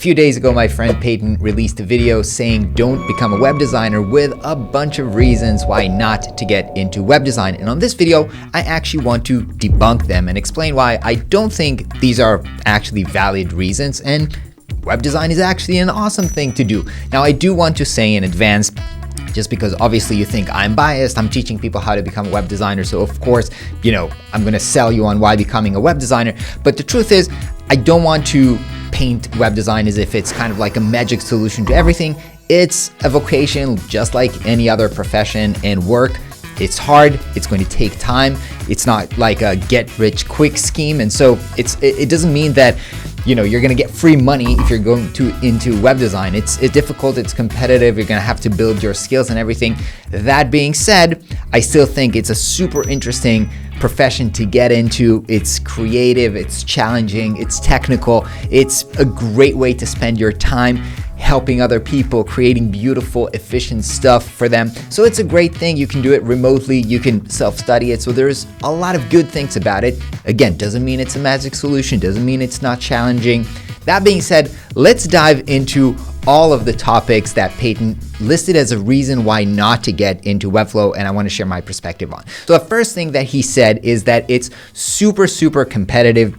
few days ago, my friend Peyton released a video saying don't become a web designer with a bunch of reasons why not to get into web design. And on this video, I actually want to debunk them and explain why I don't think these are actually valid reasons and web design is actually an awesome thing to do. Now, I do want to say in advance, just because obviously you think I'm biased, I'm teaching people how to become a web designer. So of course, I'm gonna sell you on why becoming a web designer. But the truth is, I don't want to paint web design as if it's kind of like a magic solution to everything. It's a vocation just like any other profession and work. It's hard, it's going to take time. It's not like a get rich quick scheme. And so it doesn't mean that you're gonna get free money if you're going into web design. It's difficult, it's competitive, you're gonna have to build your skills and everything. That being said, I still think it's a super interesting profession to get into. It's creative, it's challenging, it's technical. It's a great way to spend your time helping other people, creating beautiful, efficient stuff for them. So it's a great thing. You can do it remotely, you can self-study it. So there's a lot of good things about it. Again, doesn't mean it's a magic solution, doesn't mean it's not challenging. That being said, let's dive into all of the topics that Peyton listed as a reason why not to get into Webflow, and I want to share my perspective on. So the first thing that he said is that it's super, super competitive.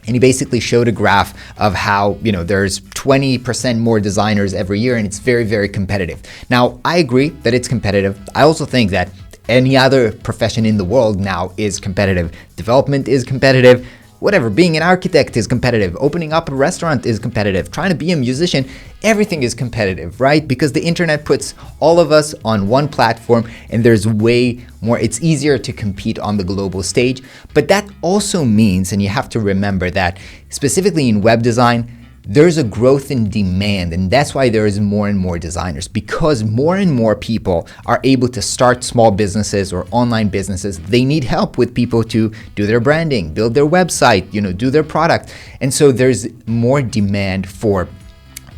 And he basically showed a graph of how, there's 20% more designers every year and it's very, very competitive. Now, I agree that it's competitive. I also think that any other profession in the world now is competitive. Development is competitive. Whatever, being an architect is competitive. Opening up a restaurant is competitive. Trying to be a musician, everything is competitive, right? Because the internet puts all of us on one platform and there's way more, it's easier to compete on the global stage. But that also means, and you have to remember that specifically in web design, there's a growth in demand, and that's why there is more and more designers, because more and more people are able to start small businesses or online businesses. They need help with people to do their branding, build their website, do their product. And so there's more demand for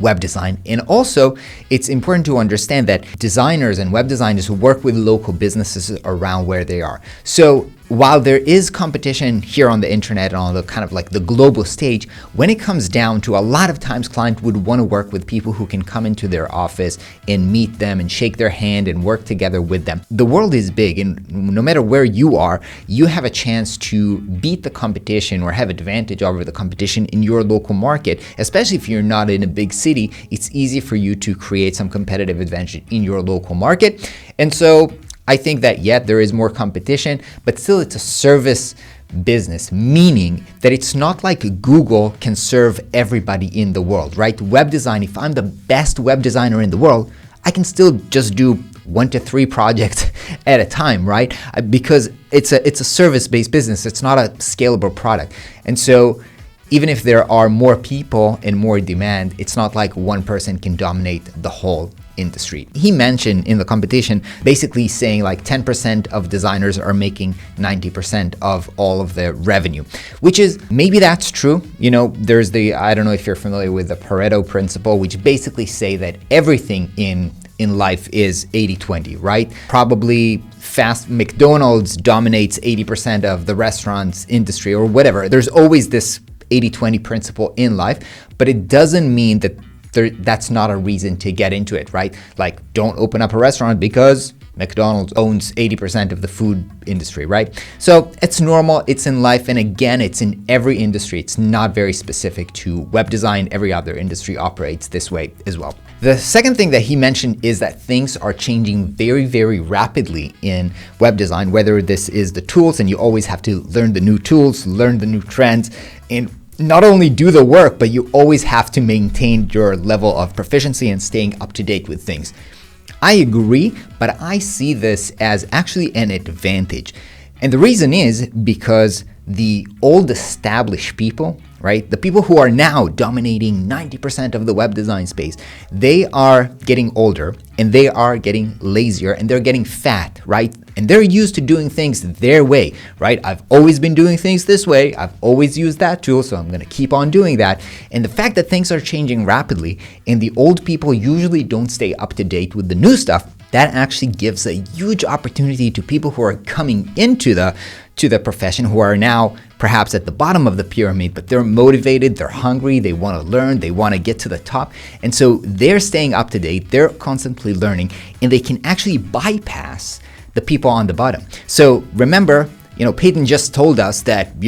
web design. And also, it's important to understand that designers and web designers work with local businesses around where they are. So while there is competition here on the internet and on the kind of like the global stage, when it comes down to a lot of times clients would want to work with people who can come into their office and meet them and shake their hand and work together with them. The world is big, and no matter where you are, you have a chance to beat the competition or have advantage over the competition in your local market. Especially if you're not in a big city, it's easy for you to create some competitive advantage in your local market. And so I think that, there is more competition, but still it's a service business, meaning that it's not like Google can serve everybody in the world, right? Web design, if I'm the best web designer in the world, I can still just do 1 to 3 projects at a time, right? Because it's a service-based business. It's not a scalable product. And so even if there are more people and more demand, it's not like one person can dominate the whole industry. He mentioned in the competition basically saying like 10% of designers are making 90% of all of the revenue, which is, maybe that's true. There's I don't know if you're familiar with the Pareto principle, which basically say that everything in life is 80-20, right? Probably McDonald's dominates 80% of the restaurants industry or whatever. There's always this 80-20 principle in life, but it doesn't mean that that's not a reason to get into it, right? Like, don't open up a restaurant because McDonald's owns 80% of the food industry, right? So it's normal, it's in life, and again, it's in every industry. It's not very specific to web design. Every other industry operates this way as well. The second thing that he mentioned is that things are changing very, very rapidly in web design, whether this is the tools, and you always have to learn the new tools, learn the new trends, and not only do the work, but you always have to maintain your level of proficiency and staying up to date with things. I agree, but I see this as actually an advantage. And the reason is because the old established people, right? The people who are now dominating 90% of the web design space, they are getting older and they are getting lazier and they're getting fat, right? And they're used to doing things their way, right? I've always been doing things this way. I've always used that tool, so I'm going to keep on doing that. And the fact that things are changing rapidly and the old people usually don't stay up to date with the new stuff, that actually gives a huge opportunity to people who are coming into the profession, who are now perhaps at the bottom of the pyramid, but they're motivated, they're hungry, they want to learn, they want to get to the top. And so they're staying up to date, they're constantly learning, and they can actually bypass the people on the bottom. So remember, Peyton just told us that,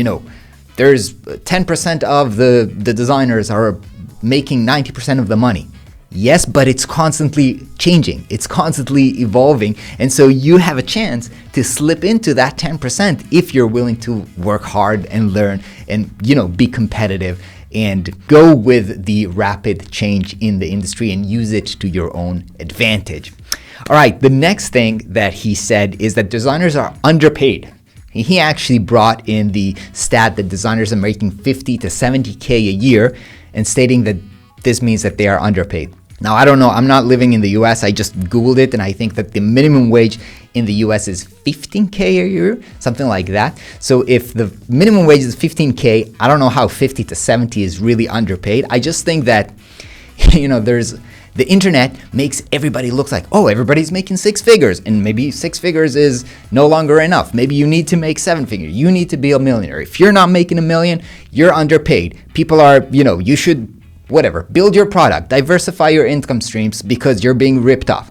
there's 10% of the designers are making 90% of the money. Yes, but it's constantly changing. It's constantly evolving. And so you have a chance to slip into that 10% if you're willing to work hard and learn and, be competitive and go with the rapid change in the industry and use it to your own advantage. All right, the next thing that he said is that designers are underpaid. He actually brought in the stat that designers are making 50 to 70K a year and stating that this means that they are underpaid. Now, I don't know, I'm not living in the US, I just Googled it, and I think that the minimum wage in the US is 15K a year, something like that. So if the minimum wage is 15K, I don't know how 50 to 70 is really underpaid. I just think that, the internet makes everybody look like, oh, everybody's making 6 figures, and maybe 6 figures is no longer enough. Maybe you need to make 7 figures. You need to be a millionaire. If you're not making $1 million, you're underpaid. People are, you should build your product, diversify your income streams because you're being ripped off.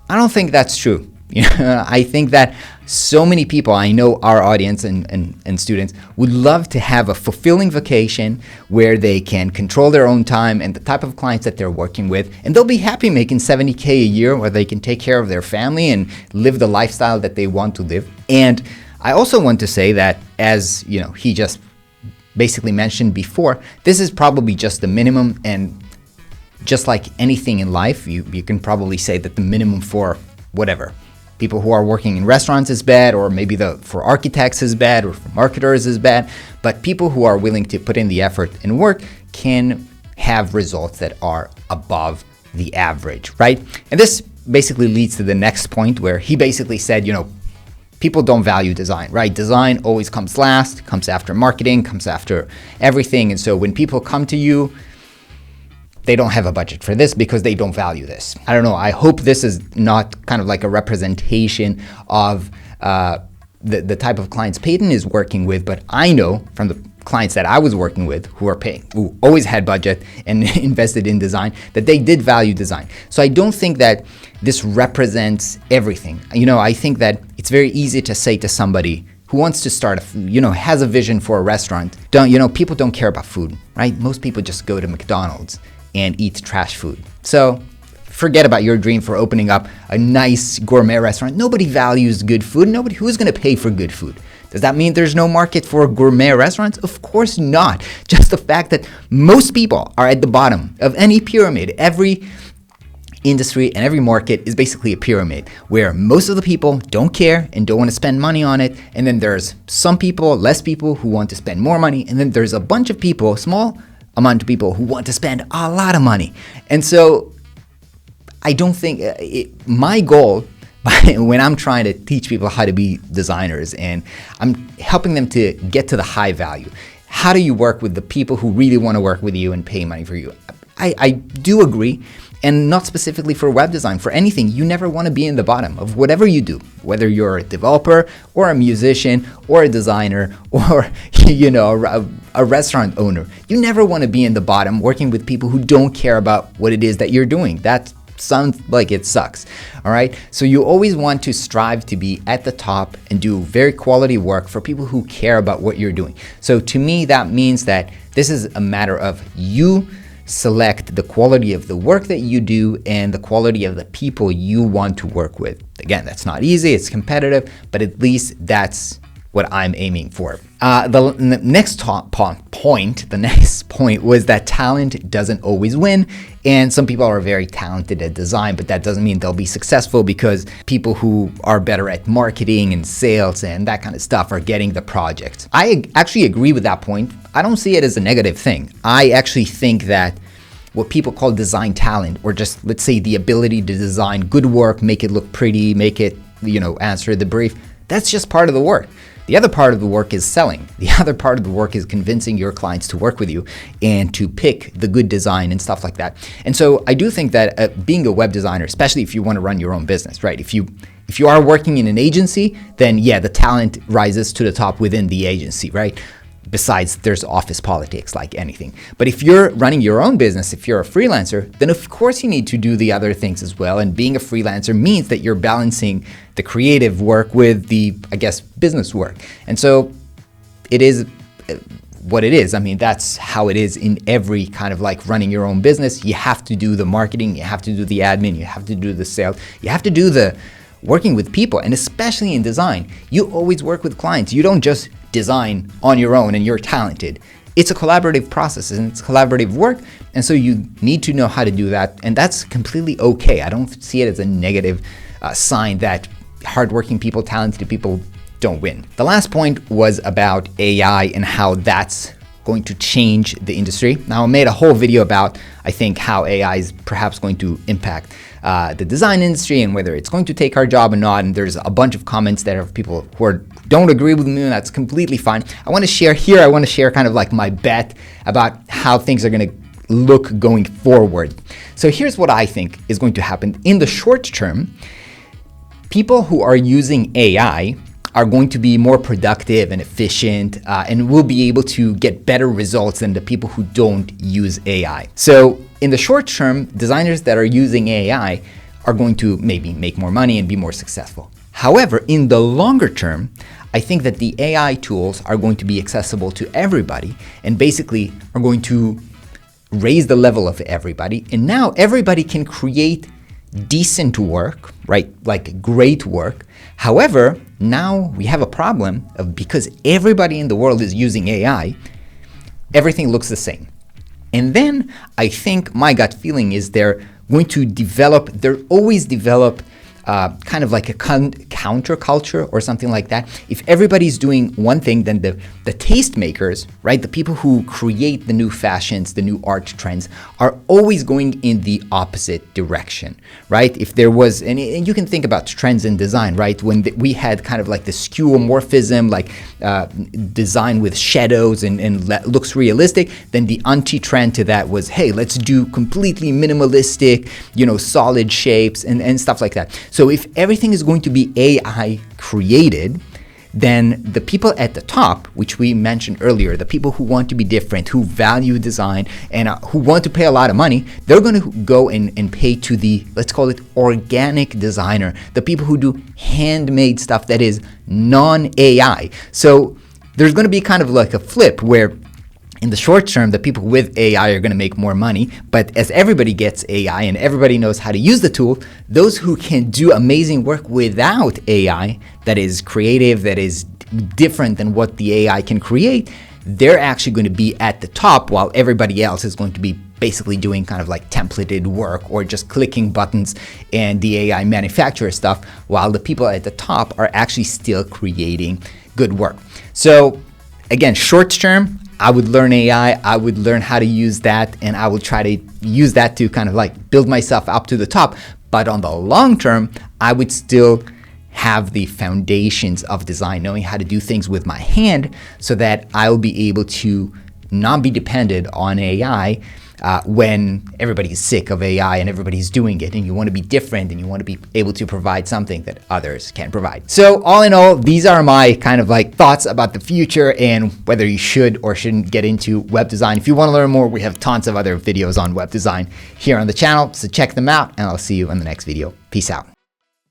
I don't think that's true. I think that so many people, I know our audience and students would love to have a fulfilling vacation where they can control their own time and the type of clients that they're working with, and they'll be happy making 70K a year where they can take care of their family and live the lifestyle that they want to live. And I also want to say that, as he just basically mentioned before, this is probably just the minimum, and just like anything in life, you can probably say that the minimum for people who are working in restaurants is bad, or maybe for architects is bad, or for marketers is bad, but people who are willing to put in the effort and work can have results that are above the average, right? And this basically leads to the next point, where he basically said, people don't value design, right? Design always comes last, comes after marketing, comes after everything. And so when people come to you, they don't have a budget for this because they don't value this. I don't know. I hope this is not kind of like a representation of the type of clients Peyton is working with, but I know from the clients that I was working with who always had budget and invested in design, that they did value design. So I don't think that this represents everything. I think that it's very easy to say to somebody who wants to start, has a vision for a restaurant, people don't care about food, right? Most people just go to McDonald's and eat trash food. So forget about your dream for opening up a nice gourmet restaurant. Nobody values good food. Who's gonna pay for good food? Does that mean there's no market for gourmet restaurants? Of course not. Just the fact that most people are at the bottom of any pyramid. Every industry and every market is basically a pyramid where most of the people don't care and don't want to spend money on it. And then there's some people, less people, who want to spend more money. And then there's a bunch of people, small amount of people, who want to spend a lot of money. And so I don't think my goal when I'm trying to teach people how to be designers and I'm helping them to get to the high value, how do you work with the people who really want to work with you and pay money for you? I do agree, and not specifically for web design, for anything. You never want to be in the bottom of whatever you do, whether you're a developer or a musician or a designer or a restaurant owner. You never want to be in the bottom working with people who don't care about what it is that you're doing. That sounds like it sucks. All right, so you always want to strive to be at the top and do very quality work for people who care about what you're doing. So to me, that means that this is a matter of you select the quality of the work that you do and the quality of the people you want to work with. Again, that's not easy, it's competitive, but at least that's what I'm aiming for. The next point was that talent doesn't always win, and some people are very talented at design, but that doesn't mean they'll be successful because people who are better at marketing and sales and that kind of stuff are getting the project. I actually agree with that point. I don't see it as a negative thing. I actually think that what people call design talent, or just, let's say, the ability to design good work, make it look pretty, make it, answer the brief, that's just part of the work. The other part of the work is selling. The other part of the work is convincing your clients to work with you and to pick the good design and stuff like that. And so I do think that being a web designer, especially if you want to run your own business, right? If you are working in an agency, then yeah, the talent rises to the top within the agency, right? Besides, there's office politics like anything. But if you're running your own business, if you're a freelancer, then of course you need to do the other things as well. And being a freelancer means that you're balancing the creative work with the, I guess, business work. And so it is what it is. I mean, that's how it is in every kind of like running your own business. You have to do the marketing, you have to do the admin, you have to do the sales, you have to do the working with people. And especially in design, you always work with clients. You don't just design on your own and you're talented. It's a collaborative process and it's collaborative work. And so you need to know how to do that. And that's completely okay. I don't see it as a negative sign that hardworking people, talented people don't win. The last point was about AI and how that's going to change the industry. Now, I made a whole video about, I think, how AI is perhaps going to impact the design industry and whether it's going to take our job or not. And there's a bunch of comments that of people who don't agree with me, and that's completely fine. I want to share kind of like my bet about how things are going to look going forward. So here's what I think is going to happen. In the short term, people who are using AI are going to be more productive and efficient and will be able to get better results than the people who don't use AI. So in the short term, designers that are using AI are going to maybe make more money and be more successful. However, in the longer term, I think that the AI tools are going to be accessible to everybody and basically are going to raise the level of everybody. And now everybody can create decent work, right? Like great work. However, now we have a problem of, because everybody in the world is using AI, everything looks the same. And then I think my gut feeling is they're always develop kind of like a counterculture or something like that. If everybody's doing one thing, then the tastemakers, right, the people who create the new fashions, the new art trends, are always going in the opposite direction, right? If there was, and you can think about trends in design, right? When we had kind of like the skeuomorphism, like design with shadows and looks realistic, then the anti-trend to that was, hey, let's do completely minimalistic, solid shapes and stuff like that. So if everything is going to be AI created, then the people at the top, which we mentioned earlier, the people who want to be different, who value design, and who want to pay a lot of money, they're going to go and pay to the, let's call it organic designer, the people who do handmade stuff that is non-AI. So there's going to be kind of like a flip where in the short term, the people with AI are going to make more money, but as everybody gets AI and everybody knows how to use the tool, those who can do amazing work without AI, that is creative, that is different than what the AI can create, they're actually going to be at the top while everybody else is going to be basically doing kind of like templated work or just clicking buttons and the AI manufacturer stuff, while the people at the top are actually still creating good work. So again, short term, I would learn AI, I would learn how to use that, and I would try to use that to kind of like build myself up to the top. But on the long term, I would still have the foundations of design, knowing how to do things with my hand so that I'll be able to not be dependent on AI when everybody's sick of AI and everybody's doing it, and you want to be different and you want to be able to provide something that others can't provide. So all in all, these are my kind of like thoughts about the future and whether you should or shouldn't get into web design. If you want to learn more, we have tons of other videos on web design here on the channel, so check them out, and I'll see you in the next video. Peace out.